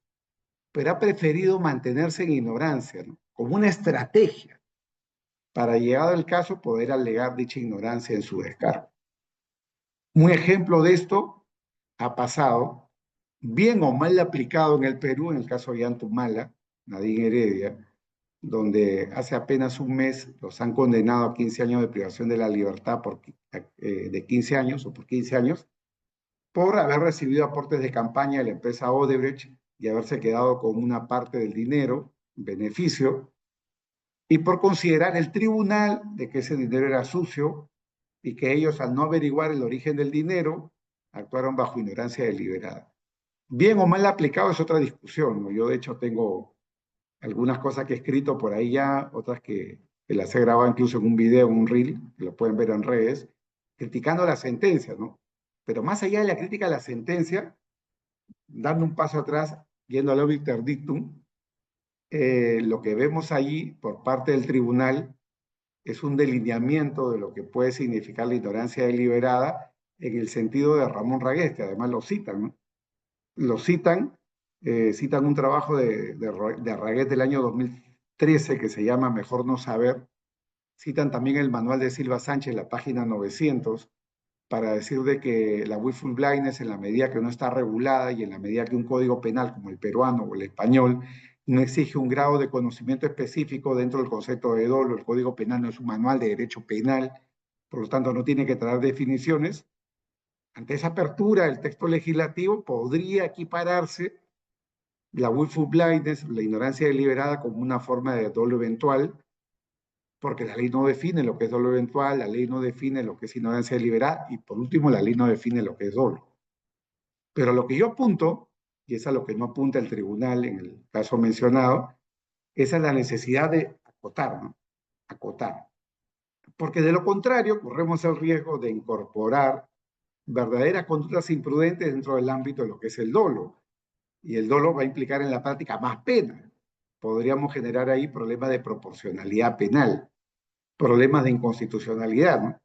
pero ha preferido mantenerse en ignorancia, ¿no? Como una estrategia para, llegado el caso, poder alegar dicha ignorancia en su descargo. Un ejemplo de esto ha pasado, bien o mal aplicado en el Perú, en el caso de Yantumala, Nadine Heredia, donde hace apenas un mes los han condenado a 15 años de privación de la libertad de 15 años o por 15 años, por haber recibido aportes de campaña de la empresa Odebrecht y haberse quedado con una parte del dinero, beneficio, y por considerar el tribunal de que ese dinero era sucio y que ellos, al no averiguar el origen del dinero, actuaron bajo ignorancia deliberada. Bien o mal aplicado es otra discusión, ¿no? Yo de hecho tengo algunas cosas que he escrito por ahí ya, otras que las he grabado incluso en un video, en un reel, que lo pueden ver en redes, criticando la sentencia, ¿no? Pero más allá de la crítica a la sentencia, dando un paso atrás, yendo al obiter dictum, lo que vemos allí por parte del tribunal es un delineamiento de lo que puede significar la ignorancia deliberada en el sentido de Ramón Ragués, que además lo citan, ¿no? Lo citan, citan un trabajo de Ragués del año 2013 que se llama Mejor no saber, citan también el manual de Silva Sánchez, la página 900, para decir de que la willful blindness, en la medida que no está regulada y en la medida que un código penal como el peruano o el español no exige un grado de conocimiento específico dentro del concepto de dolo, el código penal no es un manual de derecho penal, por lo tanto no tiene que traer definiciones. Ante esa apertura del texto legislativo podría equipararse la willful blindness, la ignorancia deliberada, como una forma de dolo eventual, porque la ley no define lo que es dolo eventual, la ley no define lo que es ignorancia deliberada y por último la ley no define lo que es dolo. Pero lo que yo apunto, y es a lo que no apunta el tribunal en el caso mencionado, es a la necesidad de acotar, ¿no? Acotar. Porque de lo contrario corremos el riesgo de incorporar verdaderas conductas imprudentes dentro del ámbito de lo que es el dolo. Y el dolo va a implicar en la práctica más pena. Podríamos generar ahí problemas de proporcionalidad penal, problemas de inconstitucionalidad, ¿no?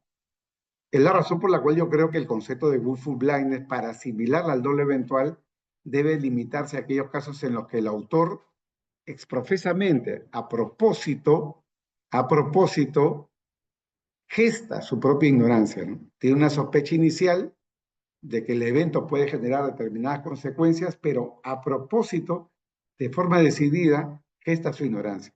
Es la razón por la cual yo creo que el concepto de willful blindness, para asimilarla al dolo eventual, debe limitarse a aquellos casos en los que el autor exprofesamente, a propósito, gesta su propia ignorancia, ¿no? Tiene una sospecha inicial de que el evento puede generar determinadas consecuencias, pero a propósito, de forma decidida, gesta su ignorancia.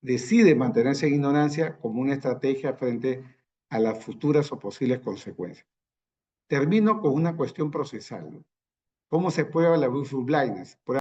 Decide mantenerse en ignorancia como una estrategia frente a las futuras o posibles consecuencias. Termino con una cuestión procesal, ¿no? ¿Cómo se prueba la willful blindness?